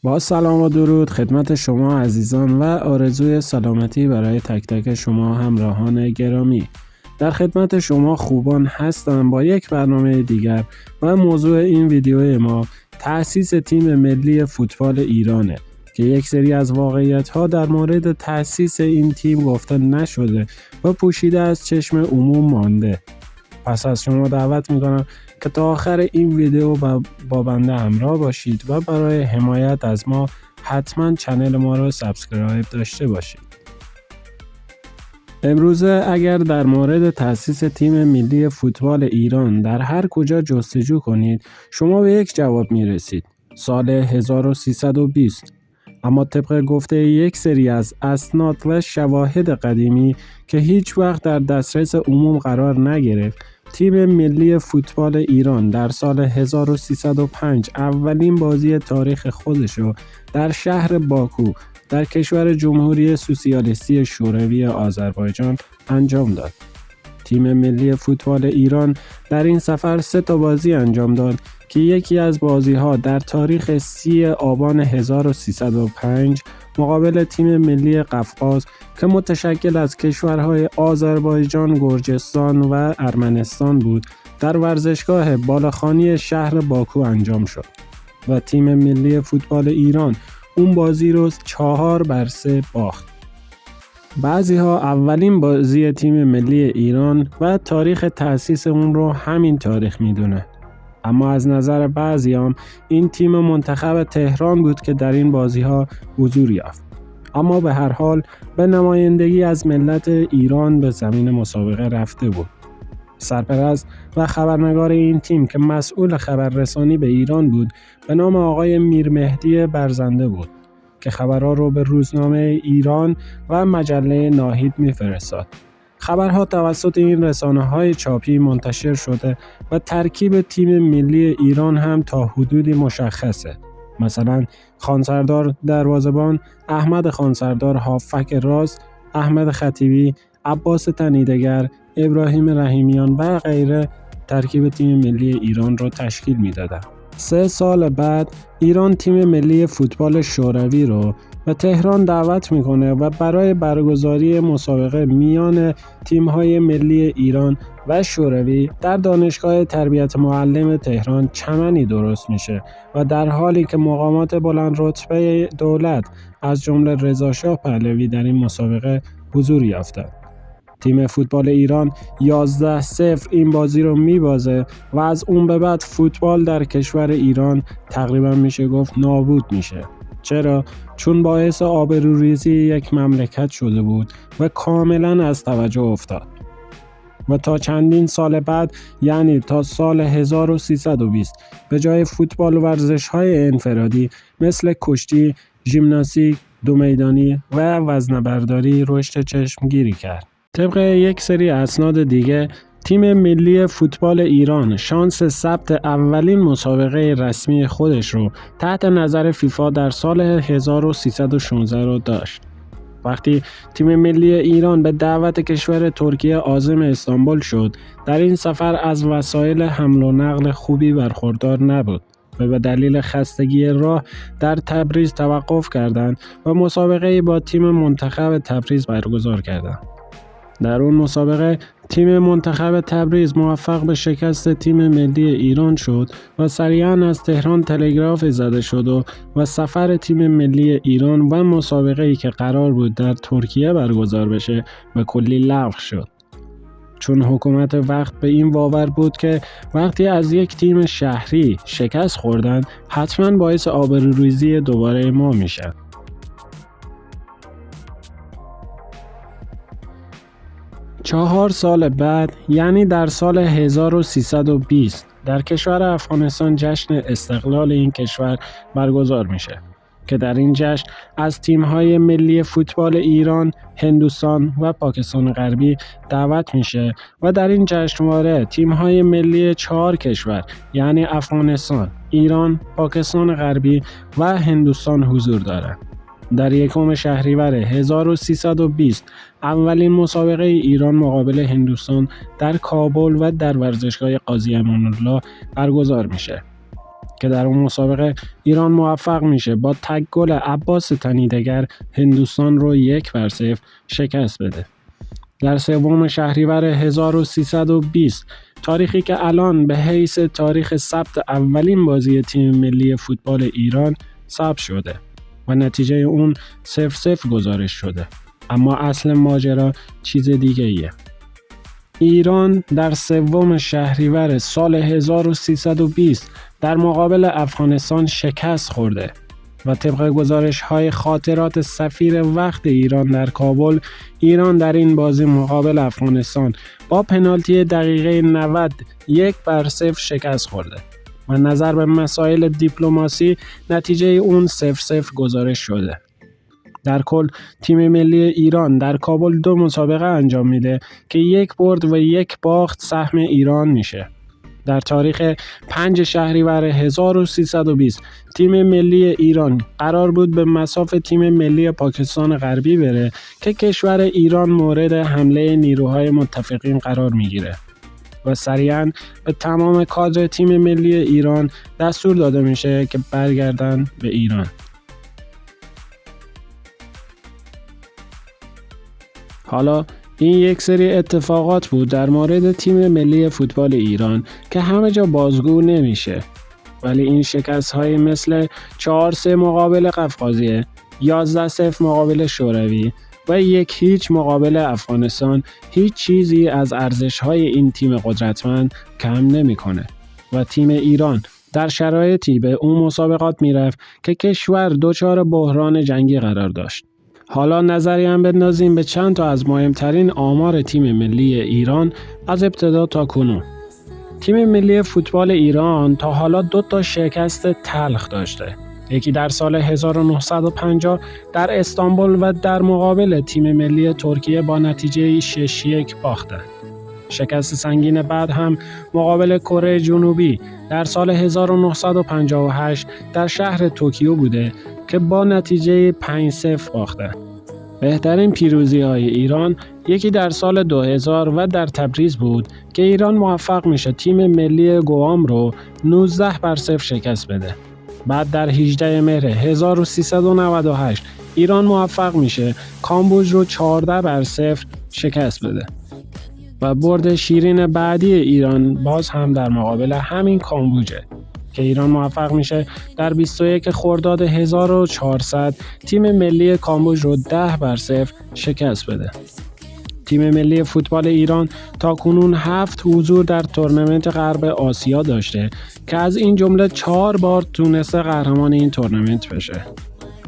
با سلام و درود خدمت شما عزیزان و آرزوی سلامتی برای تک تک شما همراهان گرامی. در خدمت شما خوبان هستم با یک برنامه دیگر و موضوع این ویدیو ما تأسیس تیم ملی فوتبال ایرانه که یک سری از واقعیت‌ها در مورد تأسیس این تیم گفته نشده و پوشیده از چشم عموم مانده. پس از شما دعوت میکنم که تا آخر این ویدیو با بنده همراه باشید و برای حمایت از ما حتما چنل ما را سابسکرایب داشته باشید. امروزه اگر در مورد تأسیس تیم ملی فوتبال ایران در هر کجا جستجو کنید شما به یک جواب میرسید: سال 1320. اما طبق گفته یک سری از اسناد و شواهد قدیمی که هیچ وقت در دسترس عموم قرار نگرفت، تیم ملی فوتبال ایران در سال 1305 اولین بازی تاریخ خودش رو در شهر باکو در کشور جمهوری سوسیالیستی شوروی آذربایجان انجام داد. تیم ملی فوتبال ایران در این سفر 3 بازی انجام داد که یکی از بازی‌ها در تاریخ 30 آبان 1305 مقابل تیم ملی قفقاز که متشکل از کشورهای آذربایجان، گرجستان و ارمنستان بود، در ورزشگاه بالاخانی شهر باکو انجام شد و تیم ملی فوتبال ایران اون بازی رو 4-3 باخت. بعضی‌ها اولین بازی تیم ملی ایران و تاریخ تأسیس اون رو همین تاریخ میدونه. اما از نظر بعضیام این تیم منتخب تهران بود که در این بازی‌ها حضور یافت. اما به هر حال به نمایندگی از ملت ایران به زمین مسابقه رفته بود. سرپرست و خبرنگار این تیم که مسئول خبررسانی به ایران بود به نام آقای میرمهدی برزنده بود که خبرها رو به روزنامه ایران و مجله ناهید میفرستاد. خبرها توسط این رسانه‌های چاپی منتشر شده و ترکیب تیم ملی ایران هم تا حدودی مشخصه. مثلا خانسردار دروازه‌بان، احمد خانسردار هافک راست، احمد خطیبی، عباس تنیدگر، ابراهیم رحیمیان و غیره ترکیب تیم ملی ایران را تشکیل می‌دادند. 3 سال بعد ایران تیم ملی فوتبال شوروی رو به تهران دعوت میکنه و برای برگزاری مسابقه میان تیم‌های ملی ایران و شوروی در دانشگاه تربیت معلم تهران چمنی درست میشه و در حالی که مقامات بلند رتبه دولت از جمله رضا شاه پهلوی در این مسابقه حضور یافتند. تیم فوتبال ایران 11-0 این بازی رو میبازه و از اون به بعد فوتبال در کشور ایران تقریبا میشه گفت نابود میشه. چرا؟ چون باعث آبروریزی یک مملکت شده بود و کاملا از توجه افتاد. و تا چندین سال بعد، یعنی تا سال 1320، به جای فوتبال و ورزش‌های انفرادی مثل کشتی، ژیمناستیک، دو میدانی و وزنه‌برداری رشد چشمگیری کرد. طبق یک سری اسناد دیگه، تیم ملی فوتبال ایران شانس ثبت اولین مسابقه رسمی خودش رو تحت نظر فیفا در سال 1316 رو داشت. وقتی تیم ملی ایران به دعوت کشور ترکیه عازم استانبول شد، در این سفر از وسایل حمل و نقل خوبی برخوردار نبود و به دلیل خستگی راه در تبریز توقف کردند و مسابقه با تیم منتخب تبریز برگزار کردند. در اون مسابقه تیم منتخب تبریز موفق به شکست تیم ملی ایران شد و سریعاً از تهران تلگرافی زده شد و سفر تیم ملی ایران و مسابقه‌ای که قرار بود در ترکیه برگزار بشه به کلی لغو شد. چون حکومت وقت به این باور بود که وقتی از یک تیم شهری شکست خوردن حتماً باعث آبروریزی دوباره ما میشن. 4 سال بعد، یعنی در سال 1320، در کشور افغانستان جشن استقلال این کشور برگزار میشه که در این جشن از تیم‌های ملی فوتبال ایران، هندوستان و پاکستان غربی دعوت میشه و در این جشنواره تیم‌های ملی 4 کشور یعنی افغانستان، ایران، پاکستان غربی و هندوستان حضور دارند. در 1 شهریور 1320 اولین مسابقه ایران مقابل هندوستان در کابل و در ورزشگاه قاضی امان‌الله برگزار میشه. که در اون مسابقه ایران موفق میشه با تک گل عباس تنیدگر هندوستان رو 1-0 شکست بده. در 3 شهریور 1320 تاریخی که الان به حیث تاریخ ثبت اولین بازی تیم ملی فوتبال ایران ثبت شده و نتیجه اون 0-0 گزارش شده. اما اصل ماجرا چیز دیگه ایه. ایران در 3 شهریور سال 1320 در مقابل افغانستان شکست خورده و طبق گزارش‌های خاطرات سفیر وقت ایران در کابل، ایران در این بازی مقابل افغانستان با پنالتی دقیقه 90 1-0 شکست خورده و نظر به مسائل دیپلماسی نتیجه اون 0-0 گزارش شده. در کل تیم ملی ایران در کابل 2 مسابقه انجام میده که 1 برد و 1 باخت سهم ایران میشه. در تاریخ 5 شهریور 1320 تیم ملی ایران قرار بود به مصاف تیم ملی پاکستان غربی بره که کشور ایران مورد حمله نیروهای متفقین قرار میگیره و سریعاً به تمام کادر تیم ملی ایران دستور داده میشه که برگردن به ایران. حالا این یک سری اتفاقات بود در مورد تیم ملی فوتبال ایران که همه جا بازگو نمیشه، ولی این شکست‌های مثل 4-3 مقابل قفقازیه، 11-0 مقابل شوروی و 1-0 مقابل افغانستان هیچ چیزی از ارزش‌های این تیم قدرتمند کم نمی‌کنه و تیم ایران در شرایطی به اون مسابقات میرفت که کشور دچار بحران جنگی قرار داشت. حالا نظری هم بندازیم به چند تا از مهمترین آمار تیم ملی ایران از ابتدا تا کنون. تیم ملی فوتبال ایران تا حالا 2 شکست تلخ داشته. یکی در سال 1950 در استانبول و در مقابل تیم ملی ترکیه با نتیجه 6-1 باختند. شکست سنگین بعد هم مقابل کره جنوبی در سال 1958 در شهر توکیو بوده که با نتیجه 5-0 باختند. بهترین پیروزی‌های ایران یکی در سال 2000 و در تبریز بود که ایران موفق میشه تیم ملی گوام رو 19-0 شکست بده. بعد در 18 مهر 1398 ایران موفق میشه کامبوج رو 14-0 شکست بده. و برد شیرین بعدی ایران باز هم در مقابل همین کامبوجه که ایران موفق میشه در 21 خرداد 1400 تیم ملی کامبوج رو 10-0 شکست بده. تیم ملی فوتبال ایران تا کنون 7 حضور در تورنمنت غرب آسیا داشته که از این جمله 4 بار تونسته قهرمان این تورنمنت بشه.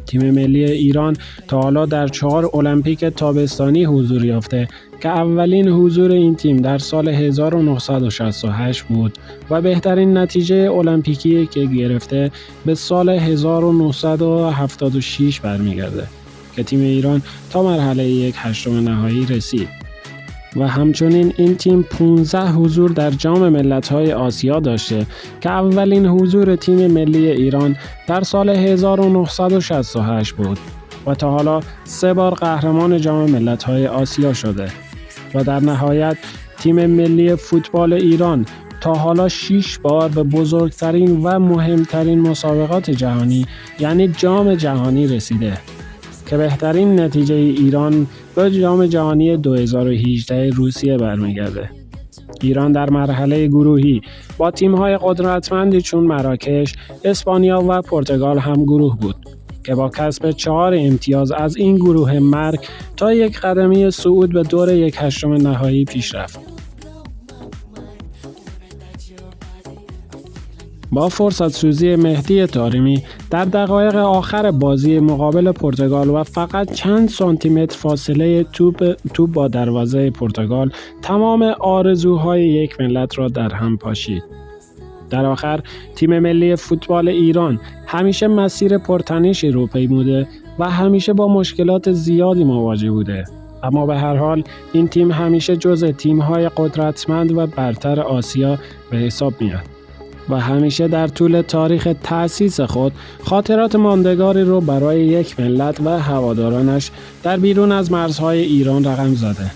تیم ملی ایران تا حالا در 4 المپیک تابستانی حضور یافته که اولین حضور این تیم در سال 1968 بود و بهترین نتیجه المپیکی که گرفته به سال 1976 برمیگرده که تیم ایران تا مرحله 1/8 نهایی رسید. و همچنین این تیم 15 حضور در جام ملت‌های آسیا داشته که اولین حضور تیم ملی ایران در سال 1968 بود و تا حالا 3 بار قهرمان جام ملت‌های آسیا شده. و در نهایت تیم ملی فوتبال ایران تا حالا 6 بار به بزرگترین و مهمترین مسابقات جهانی یعنی جام جهانی رسیده که بهترین نتیجه ایران به جام جهانی 2018 روسیه برمیگرده. ایران در مرحله گروهی با تیم‌های قدرتمندی چون مراکش، اسپانیا و پرتغال هم گروه بود که با کسب 4 امتیاز از این گروه مرگ تا یک قدمی صعود به دور 1/8 نهایی پیش رفت. با فرصت سوزی مهدی طارمی در دقایق آخر بازی مقابل پرتغال و فقط چند سانتیمتر فاصله توپ با دروازه پرتغال تمام آرزوهای یک ملت را در هم پاشید. در آخر تیم ملی فوتبال ایران همیشه مسیر پرتنشی رو پیموده و همیشه با مشکلات زیادی مواجه بوده، اما به هر حال این تیم همیشه جزء تیم‌های قدرتمند و برتر آسیا به حساب میاد و همیشه در طول تاریخ تأسیس خود خاطرات ماندگاری رو برای یک ملت و هوادارانش در بیرون از مرزهای ایران رقم زده.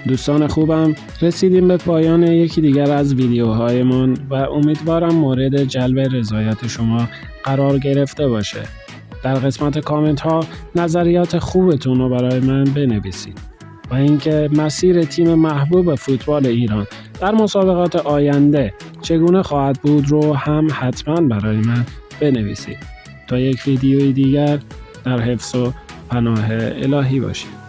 دوستان خوبم، رسیدیم به پایان یکی دیگر از ویدیوهایمان و امیدوارم مورد جلب رضایت شما قرار گرفته باشه. در قسمت کامنت ها نظریات خوبتون رو برای من بنویسید و اینکه مسیر تیم محبوب فوتبال ایران در مسابقات آینده چگونه خواهد بود رو هم حتما برای من بنویسید. تا یک ویدیوی دیگر در حفظ و پناه الهی باشید.